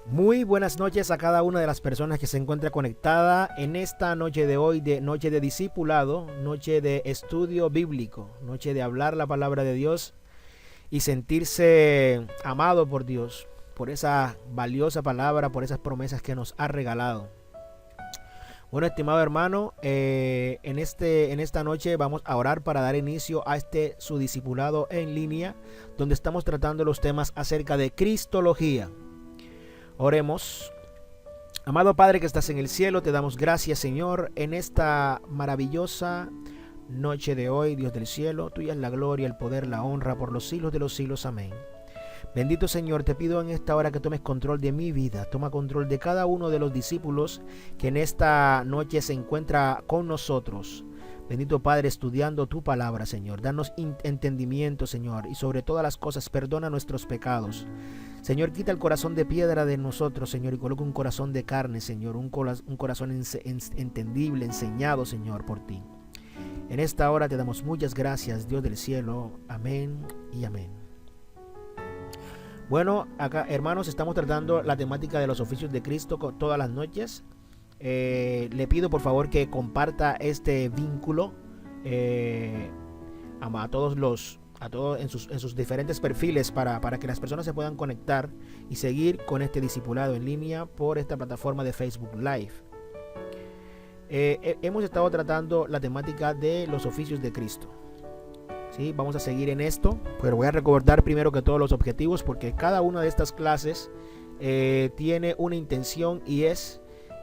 Muy buenas noches a cada una de las personas que se encuentra conectada en esta noche de hoy, noche de discipulado, noche de estudio bíblico, noche de hablar la palabra de Dios y sentirse amado por Dios, por esa valiosa palabra, por esas promesas que nos ha regalado. Bueno, estimado hermano, en esta noche vamos a orar para dar inicio a su discipulado en línea, donde estamos tratando los temas acerca de cristología. Oremos. Amado Padre que estás en el cielo, te damos gracias, Señor, en esta maravillosa noche de hoy, Dios del cielo. Tuya es la gloria, el poder, la honra por los siglos de los siglos. Amén. Bendito Señor, te pido en esta hora que tomes control de mi vida, toma control de cada uno de los discípulos que en esta noche se encuentra con nosotros. Bendito Padre, estudiando tu palabra, Señor. Danos entendimiento, Señor, y sobre todas las cosas perdona nuestros pecados. Señor, quita el corazón de piedra de nosotros, Señor, y coloca un corazón de carne, Señor, un corazón entendible, enseñado, Señor, por ti. En esta hora te damos muchas gracias, Dios del cielo. Amén y amén. Bueno, acá, hermanos, estamos tratando la temática de los oficios de Cristo todas las noches. Le pido por favor que comparta este vínculo a todos en sus diferentes perfiles para que las personas se puedan conectar y seguir con este discipulado en línea por esta plataforma de Facebook Live. Hemos estado tratando la temática de los oficios de Cristo. ¿Sí? Vamos a seguir en esto, pero voy a recordar primero que todos los objetivos, porque cada una de estas clases tiene una intención y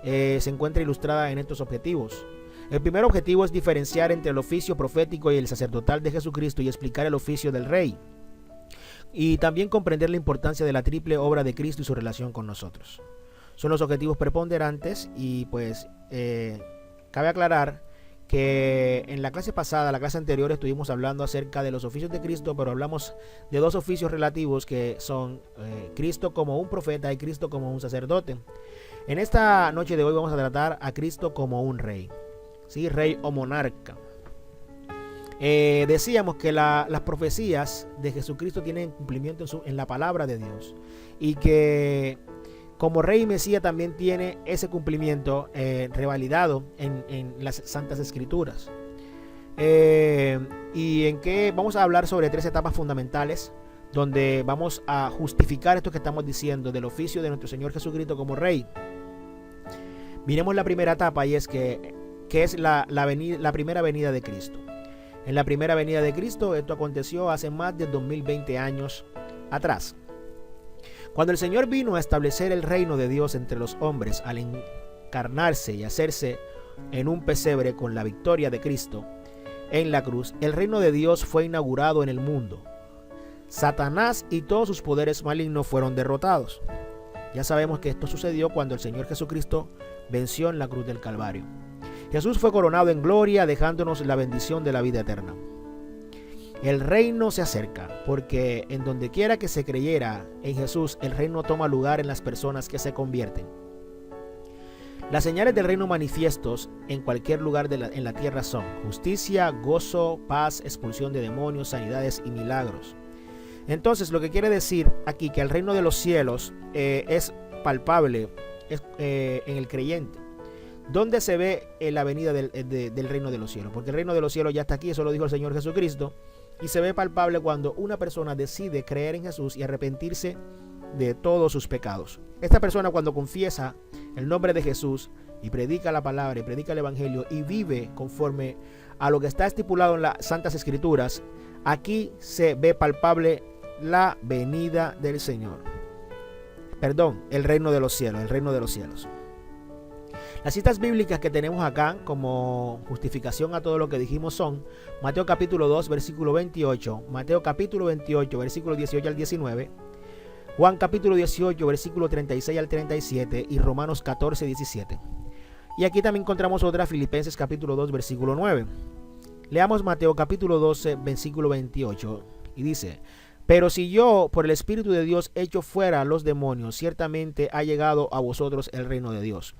se encuentra ilustrada en estos objetivos. El primer objetivo es diferenciar entre el oficio profético y el sacerdotal de Jesucristo y explicar el oficio del Rey. Y también comprender la importancia de la triple obra de Cristo y su relación con nosotros. Son los objetivos preponderantes y pues cabe aclarar que en la clase pasada, la clase anterior, estuvimos hablando acerca de los oficios de Cristo, pero hablamos de dos oficios relativos que son Cristo como un profeta y Cristo como un sacerdote. En esta noche de hoy vamos a tratar a Cristo como un rey, ¿sí? Rey o monarca. Decíamos que las profecías de Jesucristo tienen cumplimiento en la palabra de Dios y que como rey y Mesías también tiene ese cumplimiento revalidado en las Santas Escrituras. Y en que vamos a hablar sobre tres etapas fundamentales donde vamos a justificar esto que estamos diciendo del oficio de nuestro Señor Jesucristo como Rey. Miremos la primera etapa y es que es la primera venida de Cristo. En la primera venida de Cristo esto aconteció hace más de 2020 años atrás. Cuando el Señor vino a establecer el reino de Dios entre los hombres al encarnarse y hacerse en un pesebre con la victoria de Cristo en la cruz, el reino de Dios fue inaugurado en el mundo. Satanás y todos sus poderes malignos fueron derrotados. Ya sabemos que esto sucedió cuando el Señor Jesucristo venció en la cruz del Calvario. Jesús fue coronado en gloria, dejándonos la bendición de la vida eterna. El reino se acerca, porque en donde quiera que se creyera en Jesús, el reino toma lugar en las personas que se convierten. Las señales del reino manifiestos en cualquier lugar en la tierra son justicia, gozo, paz, expulsión de demonios, sanidades y milagros. Entonces, lo que quiere decir aquí que el reino de los cielos es palpable en el creyente. ¿Dónde se ve la venida del reino de los cielos? Porque el reino de los cielos ya está aquí, eso lo dijo el Señor Jesucristo, y se ve palpable cuando una persona decide creer en Jesús y arrepentirse de todos sus pecados. Esta persona, cuando confiesa el nombre de Jesús y predica la palabra y predica el evangelio y vive conforme a lo que está estipulado en las Santas Escrituras, aquí se ve palpable la venida del Señor. El reino de los cielos, el reino de los cielos. Las citas bíblicas que tenemos acá como justificación a todo lo que dijimos son Mateo capítulo 2, versículo 28, Mateo capítulo 28, versículo 18 al 19, Juan capítulo 18, versículo 36 al 37 y Romanos 14, 17. Y aquí también encontramos otra, Filipenses capítulo 2, versículo 9. Leamos Mateo capítulo 12, versículo 28 y dice: pero si yo por el Espíritu de Dios echo fuera los demonios, ciertamente ha llegado a vosotros el reino de Dios.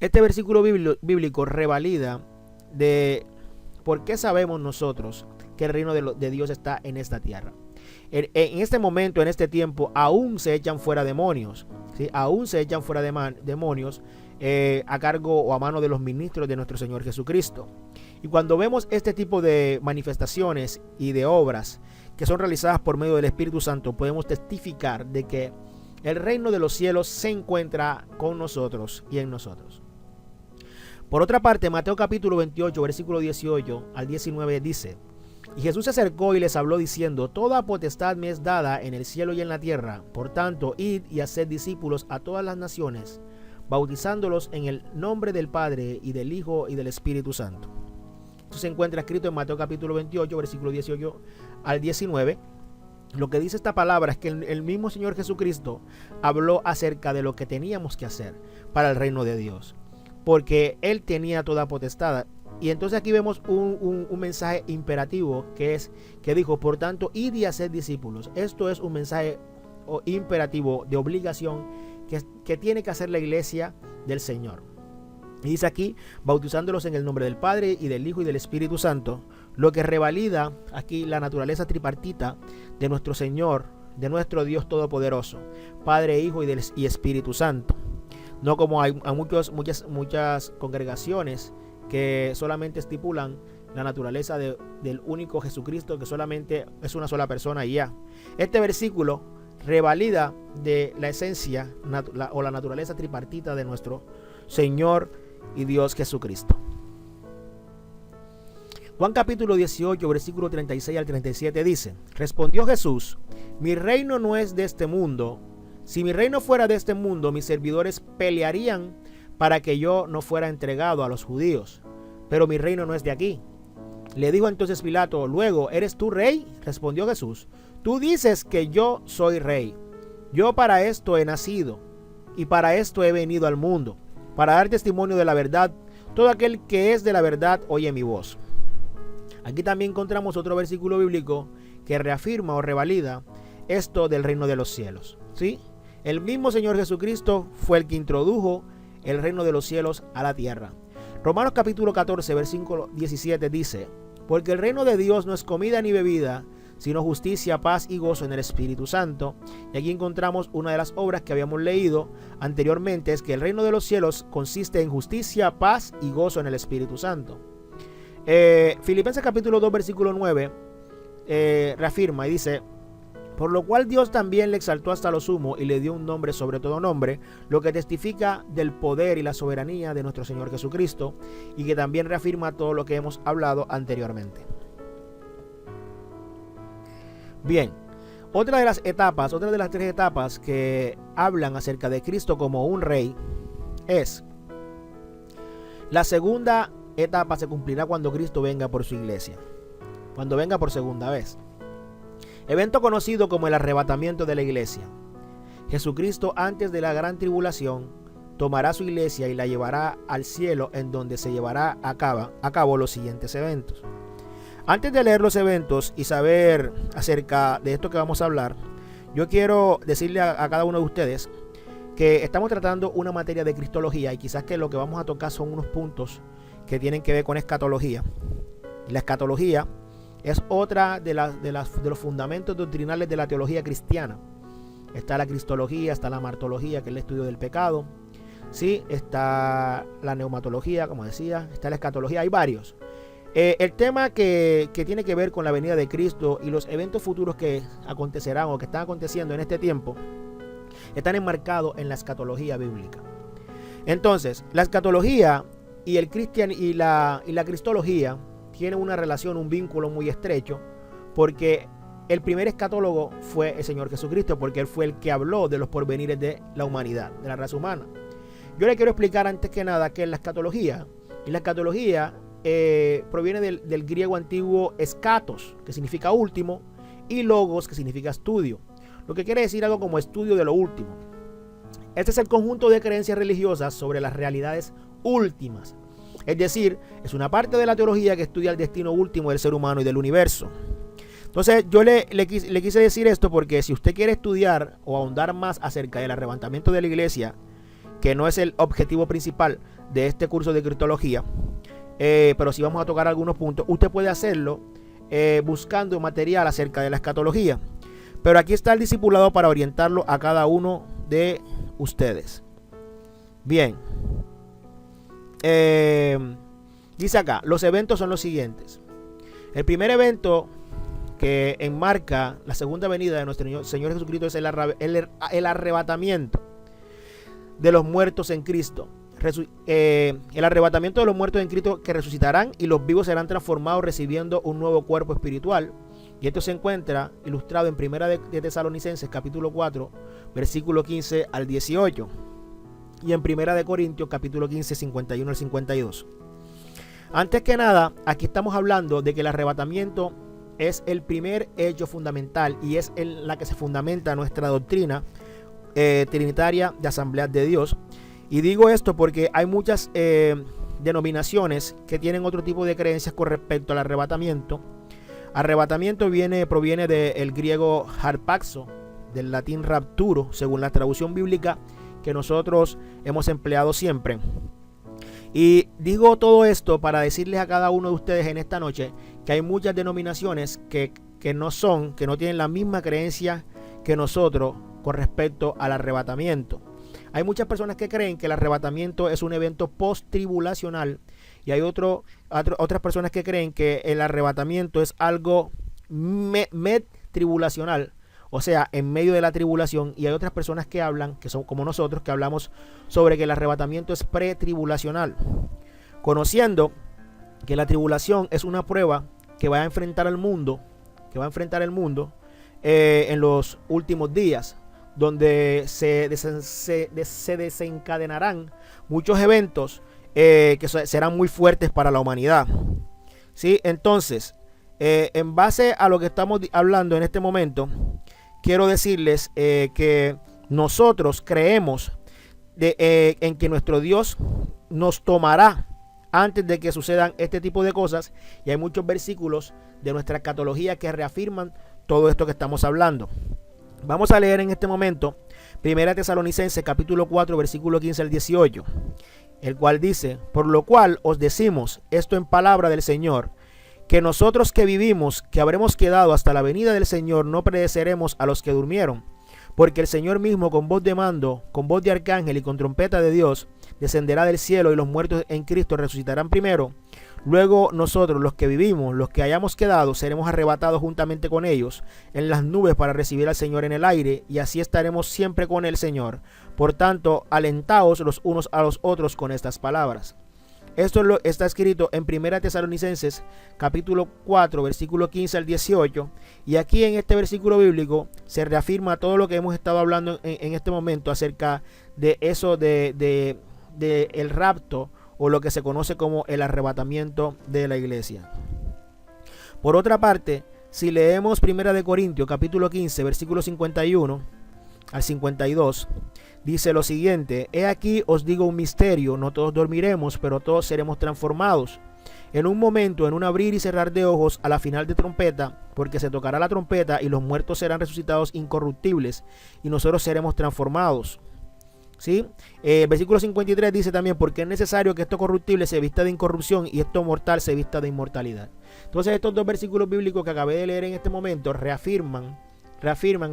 Este versículo bíblico revalida de por qué sabemos nosotros que el reino de Dios está en esta tierra. En este momento, en este tiempo, aún se echan fuera demonios, ¿sí? Aún se echan fuera demonios a cargo o a mano de los ministros de nuestro Señor Jesucristo. Y cuando vemos este tipo de manifestaciones y de obras que son realizadas por medio del Espíritu Santo, podemos testificar de que el reino de los cielos se encuentra con nosotros y en nosotros. Por otra parte, Mateo capítulo 28, versículo 18 al 19 dice: y Jesús se acercó y les habló diciendo: toda potestad me es dada en el cielo y en la tierra. Por tanto, id y haced discípulos a todas las naciones, bautizándolos en el nombre del Padre y del Hijo y del Espíritu Santo. Esto se encuentra escrito en Mateo capítulo 28, versículo 18 al 19. Lo que dice esta palabra es que el mismo Señor Jesucristo habló acerca de lo que teníamos que hacer para el reino de Dios, porque Él tenía toda potestad. Y entonces aquí vemos un mensaje imperativo que dijo: por tanto, id y haced discípulos. Esto es un mensaje imperativo de obligación que tiene que hacer la iglesia del Señor. Y dice aquí: bautizándolos en el nombre del Padre y del Hijo y del Espíritu Santo, lo que revalida aquí la naturaleza tripartita de nuestro Señor, de nuestro Dios Todopoderoso, Padre, Hijo y Espíritu Santo. No como hay muchas congregaciones que solamente estipulan la naturaleza del único Jesucristo, que solamente es una sola persona y ya. Este versículo revalida de la esencia o la naturaleza tripartita de nuestro Señor y Dios Jesucristo. Juan capítulo 18, versículo 36 al 37 dice: respondió Jesús: mi reino no es de este mundo. Si mi reino fuera de este mundo, mis servidores pelearían para que yo no fuera entregado a los judíos. Pero mi reino no es de aquí. Le dijo entonces Pilato: luego, ¿eres tú rey? Respondió Jesús: tú dices que yo soy rey. Yo para esto he nacido y para esto he venido al mundo, para dar testimonio de la verdad. Todo aquel que es de la verdad oye mi voz. Aquí también encontramos otro versículo bíblico que reafirma o revalida esto del reino de los cielos, ¿sí? El mismo Señor Jesucristo fue el que introdujo el reino de los cielos a la tierra. Romanos capítulo 14, versículo 17 dice: porque el reino de Dios no es comida ni bebida, sino justicia, paz y gozo en el Espíritu Santo. Y aquí encontramos una de las obras que habíamos leído anteriormente, es que el reino de los cielos consiste en justicia, paz y gozo en el Espíritu Santo. Filipenses capítulo 2, versículo 9 reafirma y dice: por lo cual Dios también le exaltó hasta lo sumo y le dio un nombre sobre todo nombre, lo que testifica del poder y la soberanía de nuestro Señor Jesucristo, y que también reafirma todo lo que hemos hablado anteriormente. Bien, Otra de las tres etapas que hablan acerca de Cristo como un rey es: la segunda etapa se cumplirá cuando Cristo venga por su iglesia, cuando venga por segunda vez. Evento conocido como el arrebatamiento de la iglesia. Jesucristo, antes de la gran tribulación, tomará su iglesia y la llevará al cielo, en donde se llevará a cabo los siguientes eventos. Antes de leer los eventos y saber acerca de esto que vamos a hablar, yo quiero decirle a cada uno de ustedes que estamos tratando una materia de cristología, y quizás que lo que vamos a tocar son unos puntos que tienen que ver con escatología. La escatología es otra de los fundamentos doctrinales de la teología cristiana. Está la cristología, está la martología, que es el estudio del pecado. Sí, está la neumatología, como decía, está la escatología, hay varios. El tema que tiene que ver con la venida de Cristo y los eventos futuros que acontecerán o que están aconteciendo en este tiempo están enmarcados en la escatología bíblica. Entonces, la escatología y la cristología tienen una relación, un vínculo muy estrecho, porque el primer escatólogo fue el Señor Jesucristo, porque Él fue el que habló de los porvenires de la humanidad, de la raza humana. Yo le quiero explicar antes que nada qué es la escatología. Y la escatología proviene del griego antiguo escatos, que significa último, y logos, que significa estudio, lo que quiere decir algo como estudio de lo último. Este es el conjunto de creencias religiosas sobre las realidades últimas. Es decir, es una parte de la teología que estudia el destino último del ser humano y del universo. Entonces yo le quise decir esto porque si usted quiere estudiar o ahondar más acerca del arrebatamiento de la iglesia, que no es el objetivo principal de este curso de cristología, pero sí vamos a tocar algunos puntos, usted puede hacerlo buscando material acerca de la escatología. Pero aquí está el discipulado para orientarlo a cada uno de ustedes. Bien. Dice acá, los eventos son los siguientes. El primer evento que enmarca la segunda venida de nuestro Señor Jesucristo es el arrebatamiento de los muertos en Cristo. El arrebatamiento de los muertos en Cristo, que resucitarán, y los vivos serán transformados recibiendo un nuevo cuerpo espiritual. Y esto se encuentra ilustrado en Primera de Tesalonicenses capítulo 4 versículo 15 al 18, y en Primera de Corintios capítulo 15 51 al 52. Antes que nada, aquí estamos hablando de que el arrebatamiento es el primer hecho fundamental y es en la que se fundamenta nuestra doctrina trinitaria de Asambleas de Dios. Y digo esto porque hay muchas denominaciones que tienen otro tipo de creencias con respecto al arrebatamiento. Arrebatamiento proviene del griego harpaxo, del latín rapturo, según la traducción bíblica que nosotros hemos empleado siempre. Y digo todo esto para decirles a cada uno de ustedes en esta noche que hay muchas denominaciones que no tienen la misma creencia que nosotros con respecto al arrebatamiento. Hay muchas personas que creen que el arrebatamiento es un evento post-tribulacional, y hay otras personas que creen que el arrebatamiento es algo tribulacional, o sea, en medio de la tribulación. Y hay otras personas que hablan, que son como nosotros, que hablamos sobre que el arrebatamiento es pretribulacional, conociendo que la tribulación es una prueba que va a enfrentar el mundo, en los últimos días, donde se desencadenarán muchos eventos que serán muy fuertes para la humanidad. ¿Sí? Entonces, en base a lo que estamos hablando en este momento, quiero decirles que nosotros creemos en que nuestro Dios nos tomará antes de que sucedan este tipo de cosas, y hay muchos versículos de nuestra escatología que reafirman todo esto que estamos hablando. Vamos a leer en este momento Primera Tesalonicenses capítulo 4 versículo 15 al 18, el cual dice: por lo cual os decimos esto en palabra del Señor, que nosotros que vivimos, que habremos quedado hasta la venida del Señor, no pereceremos a los que durmieron. Porque el Señor mismo, con voz de mando, con voz de arcángel y con trompeta de Dios, descenderá del cielo, y los muertos en Cristo resucitarán primero. Luego nosotros, los que vivimos, los que hayamos quedado, seremos arrebatados juntamente con ellos en las nubes para recibir al Señor en el aire, y así estaremos siempre con el Señor. Por tanto, alentaos los unos a los otros con estas palabras. Esto está escrito en 1 Tesalonicenses capítulo 4 versículo 15 al 18, y aquí en este versículo bíblico se reafirma todo lo que hemos estado hablando en este momento acerca de eso de el rapto, o lo que se conoce como el arrebatamiento de la iglesia. Por otra parte, si leemos 1 Corintios capítulo 15 versículo 51 al 52, dice lo siguiente: he aquí os digo un misterio, no todos dormiremos, pero todos seremos transformados en un momento, en un abrir y cerrar de ojos, a la final de trompeta, porque se tocará la trompeta y los muertos serán resucitados incorruptibles y nosotros seremos transformados. ¿Sí? Versículo 53 dice también: porque es necesario que esto corruptible se vista de incorrupción y esto mortal se vista de inmortalidad. Entonces estos dos versículos bíblicos que acabé de leer en este momento reafirman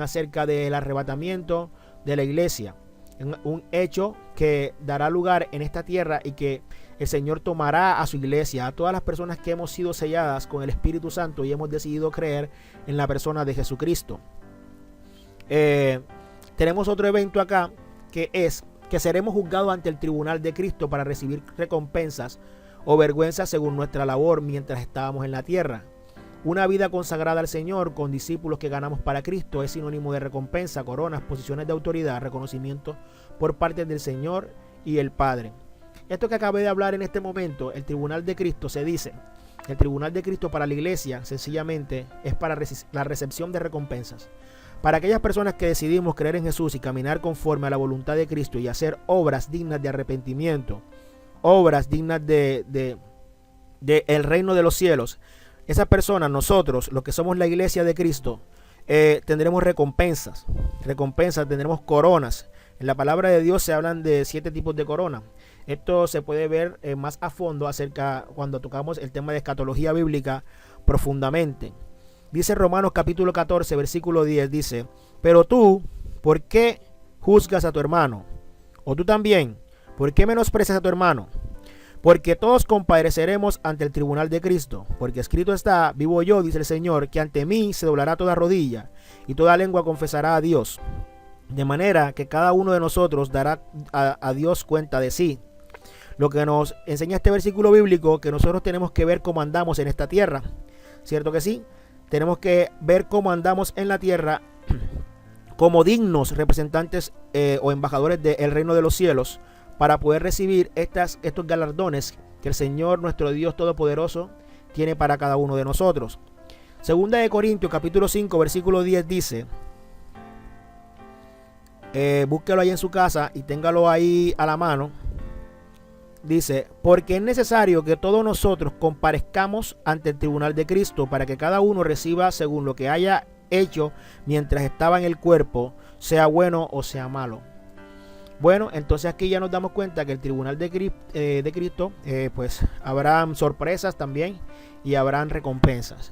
acerca del arrebatamiento de la iglesia, un hecho que dará lugar en esta tierra, y que el Señor tomará a su iglesia, a todas las personas que hemos sido selladas con el Espíritu Santo y hemos decidido creer en la persona de Jesucristo. Tenemos otro evento acá, que es que seremos juzgados ante el tribunal de Cristo para recibir recompensas o vergüenza según nuestra labor mientras estábamos en la tierra. Una vida consagrada al Señor con discípulos que ganamos para Cristo es sinónimo de recompensa, coronas, posiciones de autoridad, reconocimiento por parte del Señor y el Padre. Esto que acabé de hablar en este momento, el tribunal de Cristo, se dice, el tribunal de Cristo para la iglesia sencillamente es para la recepción de recompensas. Para aquellas personas que decidimos creer en Jesús y caminar conforme a la voluntad de Cristo y hacer obras dignas de arrepentimiento, obras dignas de el reino de los cielos, esas personas, nosotros, los que somos la iglesia de Cristo, tendremos recompensas, tendremos coronas. En la palabra de Dios se hablan de 7 tipos de coronas. Esto se puede ver más a fondo acerca cuando tocamos el tema de escatología bíblica profundamente. Dice Romanos capítulo 14 versículo 10, dice: pero tú, ¿por qué juzgas a tu hermano? O tú también, ¿por qué menosprecias a tu hermano? Porque todos compareceremos ante el tribunal de Cristo, porque escrito está: vivo yo, dice el Señor, que ante mí se doblará toda rodilla y toda lengua confesará a Dios. De manera que cada uno de nosotros dará a Dios cuenta de sí. Lo que nos enseña este versículo bíblico, que nosotros tenemos que ver cómo andamos en esta tierra. ¿Cierto que sí? Tenemos que ver cómo andamos en la tierra como dignos representantes o embajadores del reino de los cielos, para poder recibir estos galardones que el Señor, nuestro Dios Todopoderoso, tiene para cada uno de nosotros. Segunda de Corintios capítulo 5 versículo 10 dice, búsquelo ahí en su casa y téngalo ahí a la mano. Dice: porque es necesario que todos nosotros comparezcamos ante el tribunal de Cristo, para que cada uno reciba según lo que haya hecho mientras estaba en el cuerpo, sea bueno o sea malo. Bueno, entonces aquí ya nos damos cuenta que el tribunal de Cristo, pues habrán sorpresas también y habrán recompensas.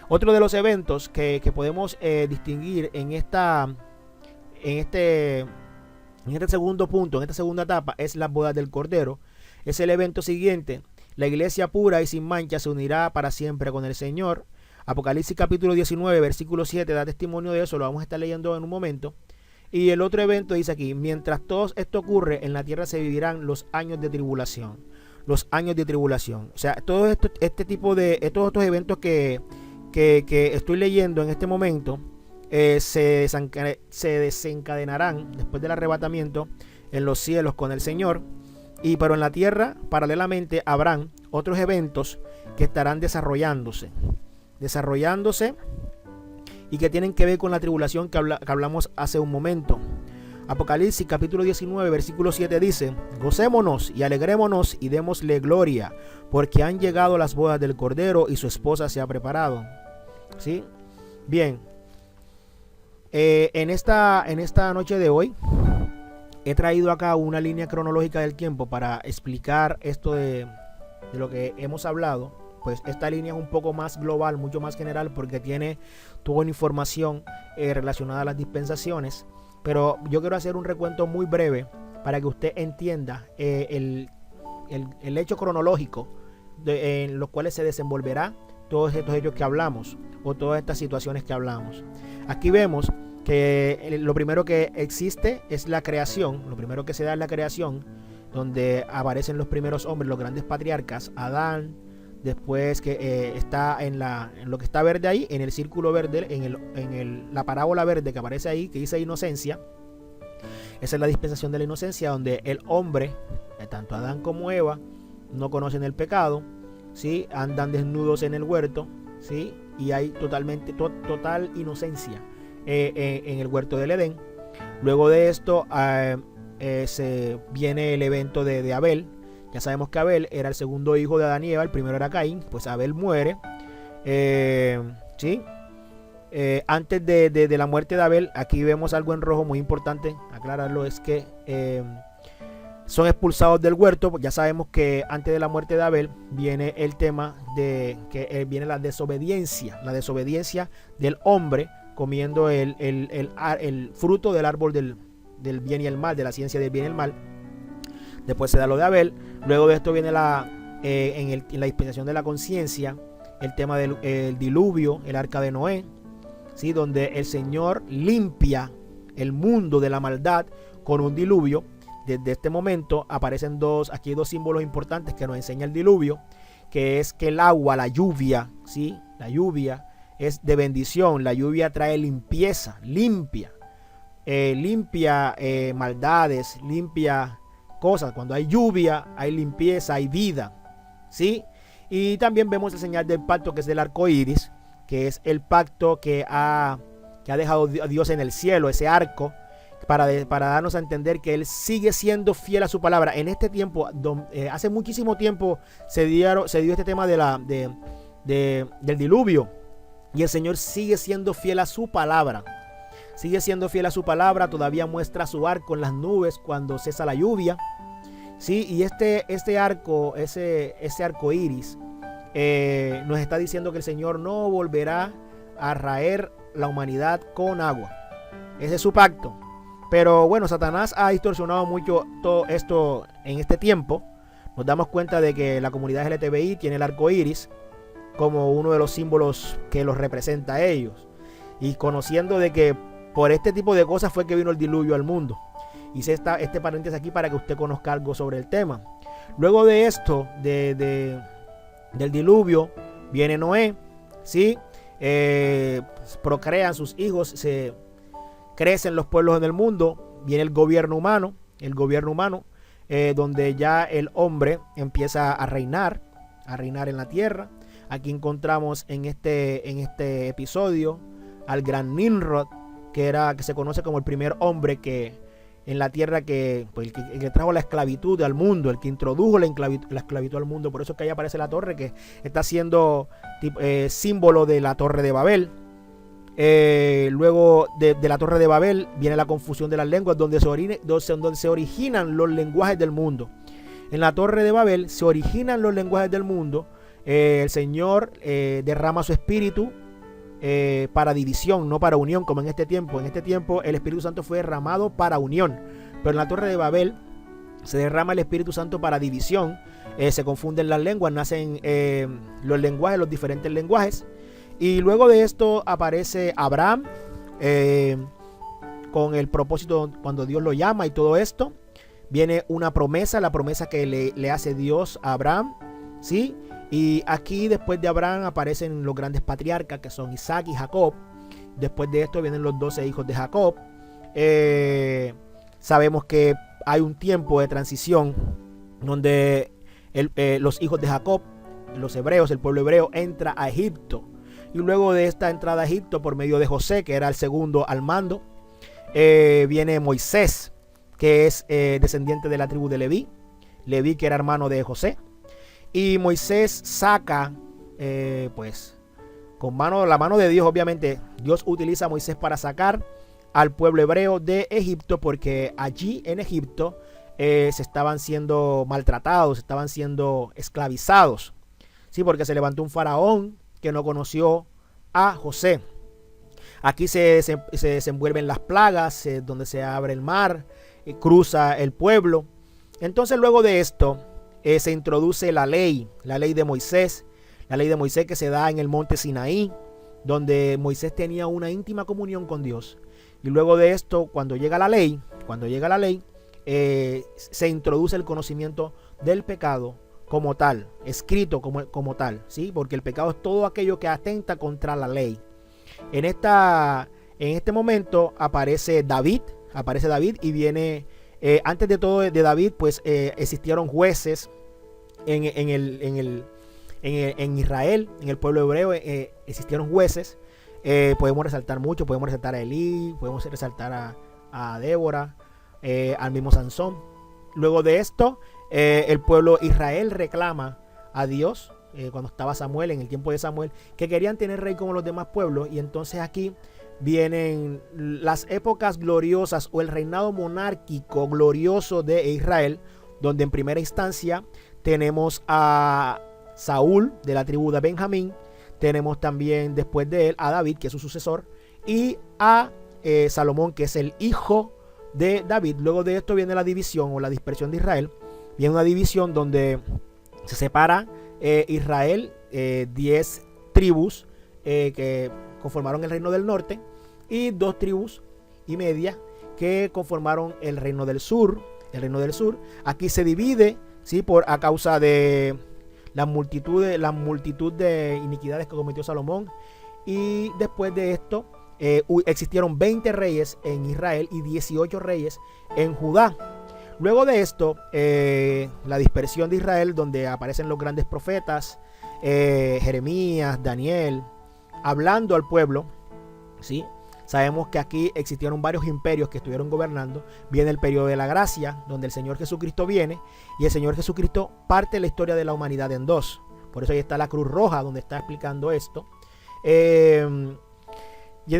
Otro de los eventos que podemos distinguir en este segundo punto, en esta segunda etapa, es las bodas del Cordero. Es el evento siguiente: la iglesia pura y sin mancha se unirá para siempre con el Señor. Apocalipsis capítulo 19 versículo 7 da testimonio de eso, lo vamos a estar leyendo en un momento. Y el otro evento dice aquí: mientras todo esto ocurre, en la tierra se vivirán los años de tribulación. Los años de tribulación. O sea, todo esto, todos estos eventos que estoy leyendo en este momento se desencadenarán después del arrebatamiento en los cielos con el Señor. Pero en la tierra, paralelamente, habrán otros eventos que estarán desarrollándose y que tienen que ver con la tribulación que hablamos hace un momento. Apocalipsis capítulo 19 versículo 7 dice: gocémonos y alegrémonos y démosle gloria, porque han llegado las bodas del Cordero y su esposa se ha preparado. ¿Sí? Bien, en esta noche de hoy he traído acá una línea cronológica del tiempo para explicar esto de lo que hemos hablado. Pues esta línea es un poco más global, mucho más general, porque tiene toda una información relacionada a las dispensaciones. Pero yo quiero hacer un recuento muy breve para que usted entienda el hecho cronológico en los cuales se desenvolverá todos estos hechos que hablamos, o todas estas situaciones que hablamos. Aquí vemos que lo primero que existe es la creación. Lo primero que se da es la creación. donde aparecen los primeros hombres, los grandes patriarcas, Adán, después que está en lo que está verde ahí, en el círculo verde, la parábola verde que aparece ahí, que dice inocencia. Esa es la dispensación de la inocencia, donde el hombre, tanto Adán como Eva, no conocen el pecado, ¿sí? Andan desnudos en el huerto, ¿sí? Y hay total inocencia en el huerto del Edén. Luego de esto se viene el evento de Abel. Ya sabemos que Abel era el segundo hijo de Adán y Eva, el primero era Caín, pues Abel muere. ¿Sí? Antes de la muerte de Abel, aquí vemos algo en rojo muy importante aclararlo, es que son expulsados del huerto. Ya sabemos que antes de la muerte de Abel viene el tema de que viene la desobediencia del hombre comiendo el fruto del árbol del bien y el mal, de la ciencia del bien y el mal. Después se da lo de Abel. Luego de esto viene en la dispensación de la conciencia, el tema del diluvio, el arca de Noé, ¿sí? Donde el Señor limpia el mundo de la maldad con un diluvio. Desde este momento aparecen aquí dos símbolos importantes que nos enseña el diluvio, que es que el agua, la lluvia, ¿sí? La lluvia es de bendición. La lluvia trae limpieza, limpia maldades, limpia cosas. Cuando hay lluvia, hay limpieza, hay vida, ¿sí? Y también vemos el señal del pacto, que es del arco iris, que es el pacto que ha dejado Dios en el cielo, ese arco, para darnos a entender que Él sigue siendo fiel a su palabra. En este tiempo, hace muchísimo tiempo se dio este tema del diluvio, y el Señor sigue siendo fiel a su palabra. Sigue siendo fiel a su palabra, todavía muestra su arco en las nubes cuando cesa la lluvia, ¿sí? Y este arco, ese arco iris, nos está diciendo que el Señor no volverá a raer la humanidad con agua. Ese es su pacto. Pero bueno, Satanás ha distorsionado mucho todo esto en este tiempo. Nos damos cuenta de que la comunidad LGTBI tiene el arco iris como uno de los símbolos que los representa a ellos. Y conociendo de que por este tipo de cosas fue que vino el diluvio al mundo. Hice este paréntesis aquí para que usted conozca algo sobre el tema. Luego de esto, del diluvio, viene Noé, ¿sí? Procrean sus hijos, crecen los pueblos en el mundo, viene el gobierno humano, donde ya el hombre empieza a reinar en la tierra. Aquí encontramos en este episodio al gran Nimrod, que se conoce como el primer hombre que en la tierra el que trajo la esclavitud al mundo, el que introdujo la esclavitud al mundo. Por eso es que ahí aparece la torre, que está siendo símbolo de la torre de Babel. Luego de la torre de Babel viene la confusión de las lenguas, donde se originan los lenguajes del mundo. En la torre de Babel se originan los lenguajes del mundo. El Señor derrama su espíritu para división, no para unión, como en este tiempo. En este tiempo el Espíritu Santo fue derramado para unión, pero en la torre de Babel se derrama el Espíritu Santo para división. Se confunden las lenguas, nacen los diferentes lenguajes. Y luego de esto aparece Abraham con el propósito, cuando Dios lo llama y todo esto. Viene una promesa, la promesa que le hace Dios a Abraham, ¿sí? Y aquí después de Abraham aparecen los grandes patriarcas, que son Isaac y Jacob. Después de esto vienen los 12 hijos de Jacob. Sabemos que hay un tiempo de transición donde los hijos de Jacob, los hebreos, el pueblo hebreo, entra a Egipto. Y luego de esta entrada a Egipto por medio de José, que era el segundo al mando, viene Moisés, que es descendiente de la tribu de Leví, que era hermano de José. Y Moisés saca, con la mano de Dios, obviamente, Dios utiliza a Moisés para sacar al pueblo hebreo de Egipto, porque allí en Egipto se estaban siendo maltratados, estaban siendo esclavizados, ¿sí? Porque se levantó un faraón que no conoció a José. Aquí se desenvuelven las plagas, donde se abre el mar, cruza el pueblo. Entonces luego de esto se introduce la ley de Moisés, que se da en el monte Sinaí, donde Moisés tenía una íntima comunión con Dios. Y luego de esto, cuando llega la ley, se introduce el conocimiento del pecado como tal, escrito como tal, ¿sí? Porque el pecado es todo aquello que atenta contra la ley. En este momento aparece David y viene, antes de todo de David, pues existieron jueces en Israel, en el pueblo hebreo, existieron jueces. Podemos resaltar mucho, podemos resaltar a Elí, podemos resaltar a Débora, al mismo Sansón. Luego de esto, el pueblo Israel reclama a Dios, cuando estaba Samuel, en el tiempo de Samuel, que querían tener rey como los demás pueblos. Y entonces aquí vienen las épocas gloriosas o el reinado monárquico glorioso de Israel, donde en primera instancia tenemos a Saúl de la tribu de Benjamín, tenemos también después de él a David, que es su sucesor, y a Salomón, que es el hijo de David. Luego de esto viene la división o la dispersión de Israel. Viene una división donde se separa Israel, 10 tribus que conformaron el reino del norte, y 2 tribus y media que conformaron el reino del sur. Aquí se divide, ¿sí?, a causa de la multitud de iniquidades que cometió Salomón. Y después de esto existieron 20 reyes en Israel y 18 reyes en Judá. Luego de esto, la dispersión de Israel, donde aparecen los grandes profetas, Jeremías, Daniel, hablando al pueblo, ¿sí? Sabemos que aquí existieron varios imperios que estuvieron gobernando. Viene el periodo de la gracia, donde el Señor Jesucristo viene, y el Señor Jesucristo parte la historia de la humanidad en dos. Por eso ahí está la Cruz Roja, donde está explicando esto. Viene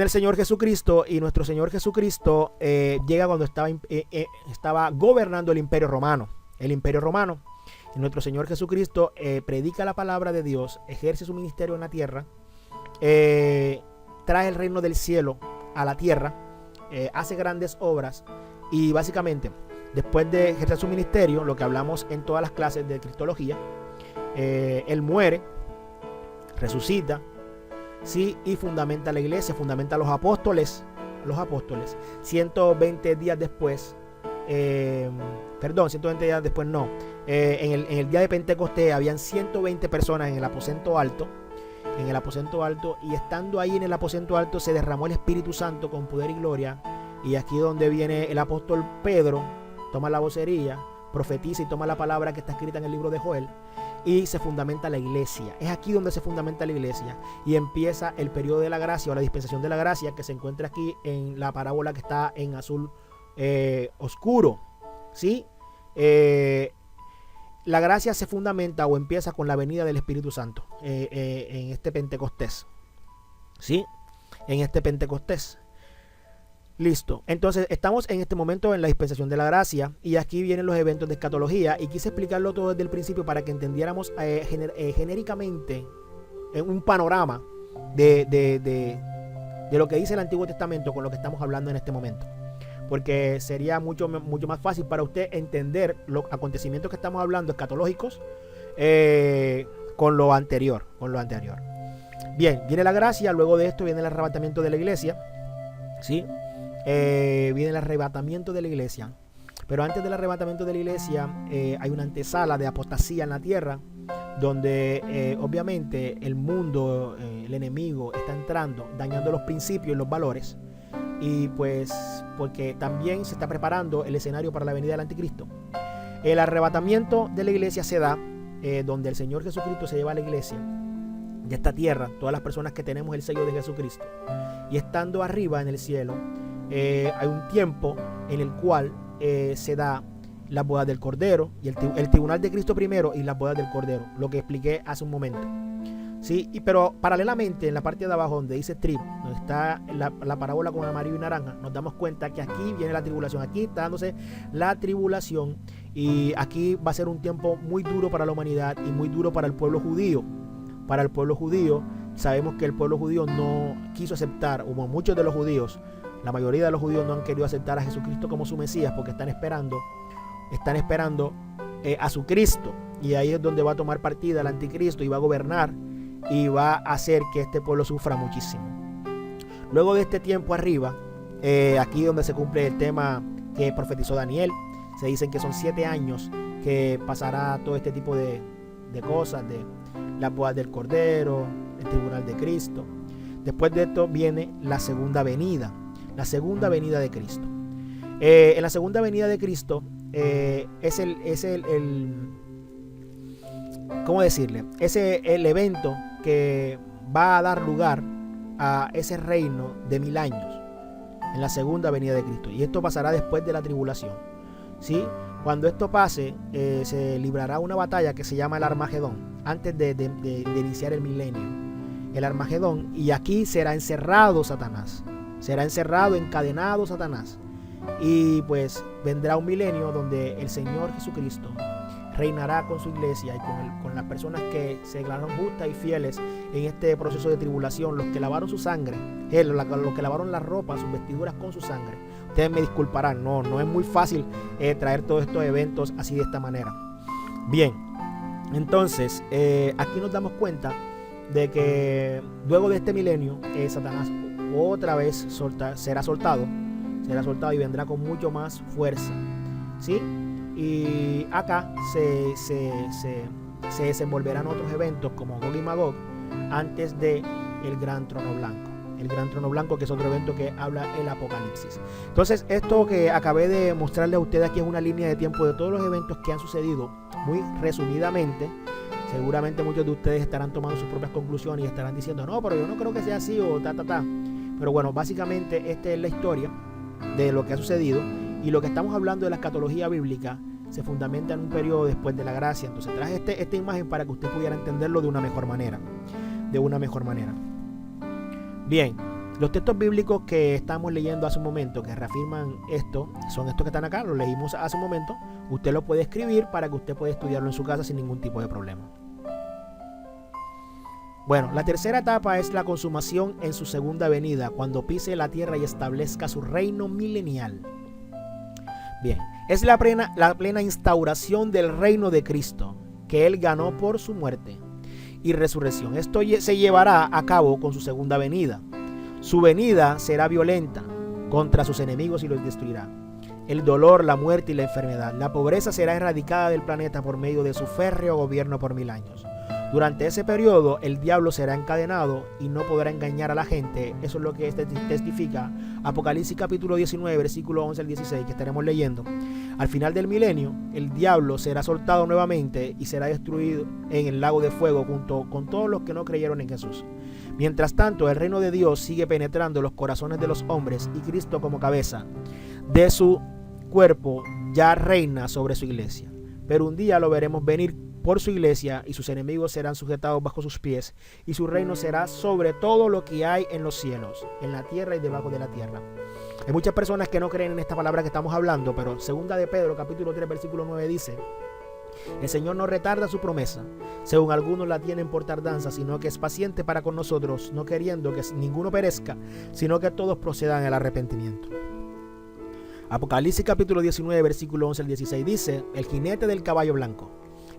el Señor Jesucristo, y nuestro Señor Jesucristo llega cuando estaba gobernando el Imperio Romano. Y nuestro Señor Jesucristo predica la palabra de Dios, ejerce su ministerio en la tierra, trae el reino del cielo a la tierra, hace grandes obras, y básicamente después de ejercer su ministerio, lo que hablamos en todas las clases de cristología, él muere, resucita, sí, y fundamenta la iglesia, fundamenta a los apóstoles. 120 días después, 120 días después no, en el día de Pentecostés habían 120 personas en el aposento alto, y estando ahí en el aposento alto se derramó el Espíritu Santo con poder y gloria. Y aquí donde viene el apóstol Pedro, toma la vocería, profetiza y toma la palabra que está escrita en el libro de Joel, y se fundamenta la iglesia. Es aquí donde se fundamenta la iglesia y empieza el periodo de la gracia o la dispensación de la gracia, que se encuentra aquí en la parábola que está en azul oscuro, ¿sí? La gracia se fundamenta o empieza con la venida del Espíritu Santo en este Pentecostés, ¿sí? En este Pentecostés. Listo. Entonces estamos en este momento en la dispensación de la gracia, y aquí vienen los eventos de escatología, y quise explicarlo todo desde el principio para que entendiéramos genéricamente un panorama de lo que dice el Antiguo Testamento con lo que estamos hablando en este momento, porque sería mucho más fácil para usted entender los acontecimientos que estamos hablando escatológicos con lo anterior. Bien, viene la gracia. Luego de esto viene el arrebatamiento de la iglesia, ¿sí? Viene el arrebatamiento de la iglesia. Pero antes del arrebatamiento de la iglesia hay una antesala de apostasía en la tierra, donde obviamente el mundo, el enemigo está entrando, dañando los principios y los valores, y pues porque también se está preparando el escenario para la venida del anticristo. El arrebatamiento de la iglesia se da donde el Señor Jesucristo se lleva a la iglesia de esta tierra, todas las personas que tenemos el sello de Jesucristo, y estando arriba en el cielo, hay un tiempo en el cual se da las bodas del Cordero, y el tribunal de Cristo primero y las bodas del Cordero, lo que expliqué hace un momento, ¿sí? Pero paralelamente en la parte de abajo donde dice trib, donde está la parábola con amarillo y naranja, nos damos cuenta que aquí viene la tribulación. Aquí está dándose la tribulación, y aquí va a ser un tiempo muy duro para la humanidad y muy duro para el pueblo judío. Sabemos que el pueblo judío no quiso aceptar, como muchos de los judíos, la mayoría de los judíos no han querido aceptar a Jesucristo como su Mesías, porque están esperando a su Cristo, y ahí es donde va a tomar partida el anticristo y va a gobernar y va a hacer que este pueblo sufra muchísimo. Luego de este tiempo arriba, aquí donde se cumple el tema que profetizó Daniel, Se dicen que son 7 años que pasará todo este tipo de cosas, de la boda del Cordero, el tribunal de Cristo. Después de esto viene la segunda venida de Cristo. En la segunda venida de Cristo es ¿cómo decirle? Es el evento que va a dar lugar a ese reino de 1000 años en la segunda venida de Cristo. Y esto pasará después de la tribulación, ¿sí? Cuando esto pase, se librará una batalla que se llama el Armagedón, antes de iniciar el milenio. El Armagedón, y aquí será encerrado Satanás. Será encerrado, encadenado Satanás. Y pues vendrá un milenio donde el Señor Jesucristo reinará con su iglesia y con las personas que se declararon justas y fieles en este proceso de tribulación, los que lavaron su sangre, los que lavaron las ropas, sus vestiduras con su sangre. Ustedes me disculparán, no es muy fácil traer todos estos eventos así de esta manera. Bien, entonces aquí nos damos cuenta de que luego de este milenio Satanás otra vez será soltado y vendrá con mucho más fuerza, ¿sí? Y acá se desenvolverán otros eventos como Gog y Magog antes de el Gran Trono Blanco. El Gran Trono Blanco, que es otro evento que habla el Apocalipsis. Entonces, esto que acabé de mostrarles a ustedes aquí es una línea de tiempo de todos los eventos que han sucedido, muy resumidamente. Seguramente muchos de ustedes estarán tomando sus propias conclusiones y estarán diciendo, no, pero yo no creo que sea así o ta. Pero bueno, básicamente esta es la historia de lo que ha sucedido, y lo que estamos hablando de la escatología bíblica se fundamenta en un periodo después de la gracia. Entonces traje esta imagen para que usted pudiera entenderlo de una mejor manera. Bien, los textos bíblicos que estamos leyendo hace un momento, que reafirman esto, son estos que están acá, los leímos hace un momento. Usted lo puede escribir para que usted pueda estudiarlo en su casa sin ningún tipo de problema. Bueno, la tercera etapa es la consumación en su segunda venida, cuando pise la tierra y establezca su reino milenial. Bien, es la plena instauración del reino de Cristo, que Él ganó por su muerte y resurrección. Esto se llevará a cabo con su segunda venida. Su venida será violenta contra sus enemigos y los destruirá. El dolor, la muerte y la enfermedad, la pobreza será erradicada del planeta por medio de su férreo gobierno por 1000 años. Durante ese periodo el diablo será encadenado y no podrá engañar a la gente. Eso es lo que testifica Apocalipsis capítulo 19, versículo 11 al 16, que estaremos leyendo. Al final del milenio, el diablo será soltado nuevamente y será destruido en el lago de fuego junto con todos los que no creyeron en Jesús. Mientras tanto, el reino de Dios sigue penetrando los corazones de los hombres, y Cristo, como cabeza de su cuerpo, ya reina sobre su iglesia. Pero un día lo veremos venir por su iglesia, y sus enemigos serán sujetados bajo sus pies, y su reino será sobre todo lo que hay en los cielos, en la tierra y debajo de la tierra. Hay muchas personas que no creen en esta palabra que estamos hablando, pero segunda de Pedro capítulo 3 versículo 9 dice: el Señor no retarda su promesa, según algunos la tienen por tardanza, sino que es paciente para con nosotros, no queriendo que ninguno perezca, sino que todos procedan al arrepentimiento. Apocalipsis capítulo 19 versículo 11 al 16 dice: el jinete del caballo blanco.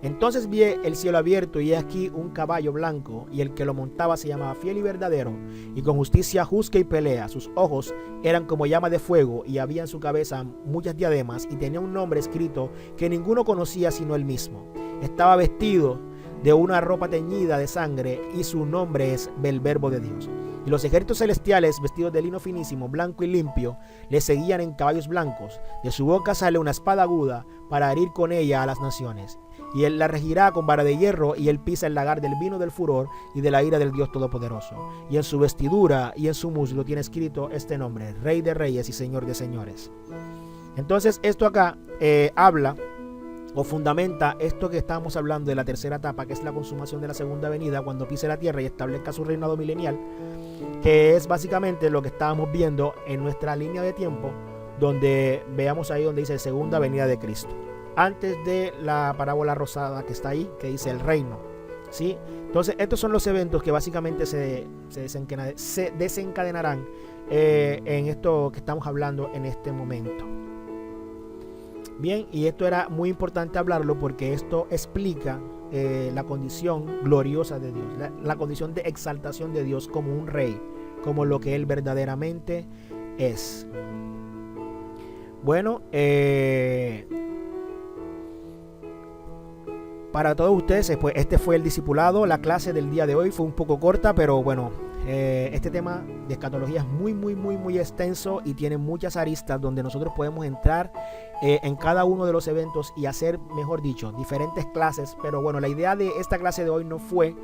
Entonces vi el cielo abierto, y he aquí un caballo blanco, y el que lo montaba se llamaba Fiel y Verdadero, y con justicia juzga y pelea. Sus ojos eran como llama de fuego, y había en su cabeza muchas diademas, y tenía un nombre escrito que ninguno conocía sino él mismo. Estaba vestido de una ropa teñida de sangre, y su nombre es el Verbo de Dios. Y los ejércitos celestiales, vestidos de lino finísimo, blanco y limpio, le seguían en caballos blancos. De su boca sale una espada aguda para herir con ella a las naciones. Y él la regirá con vara de hierro, y él pisa el lagar del vino del furor y de la ira del Dios Todopoderoso. Y en su vestidura y en su muslo tiene escrito este nombre: Rey de Reyes y Señor de Señores. Entonces esto acá habla o fundamenta esto que estábamos hablando de la tercera etapa, que es la consumación de la segunda venida, cuando pise la tierra y establezca su reinado milenial, que es básicamente lo que estábamos viendo en nuestra línea de tiempo, donde veamos ahí donde dice segunda venida de Cristo, antes de la parábola rosada que está ahí, que dice el reino, ¿sí? Entonces estos son los eventos que básicamente se desencadenarán en esto que estamos hablando en este momento. Bien, y esto era muy importante hablarlo porque esto explica la condición gloriosa de Dios, la condición de exaltación de Dios como un rey, como lo que Él verdaderamente es. Bueno, Para todos ustedes, pues este fue el discipulado. La clase del día de hoy fue un poco corta, pero bueno, este tema de escatología es muy extenso y tiene muchas aristas donde nosotros podemos entrar en cada uno de los eventos y hacer, mejor dicho, diferentes clases. Pero bueno, la idea de esta clase de hoy no fue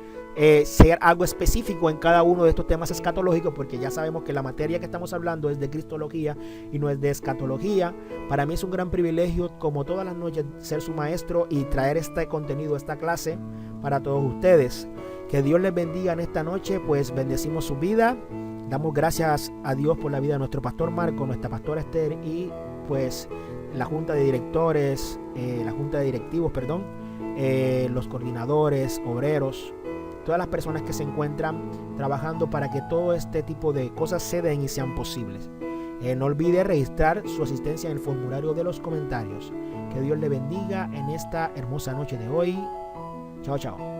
ser algo específico en cada uno de estos temas escatológicos, porque ya sabemos que la materia que estamos hablando es de cristología y no es de escatología. Para mí es un gran privilegio, como todas las noches, ser su maestro y traer este contenido, esta clase para todos ustedes. Que Dios les bendiga en esta noche, pues bendecimos su vida. Damos gracias a Dios por la vida de nuestro pastor Marco, nuestra pastora Esther y pues la junta de directores, la junta de directivos, los coordinadores, obreros, todas las personas que se encuentran trabajando para que todo este tipo de cosas se den y sean posibles. No olvide registrar su asistencia en el formulario de los comentarios. Que Dios le bendiga en esta hermosa noche de hoy. Chao, chao.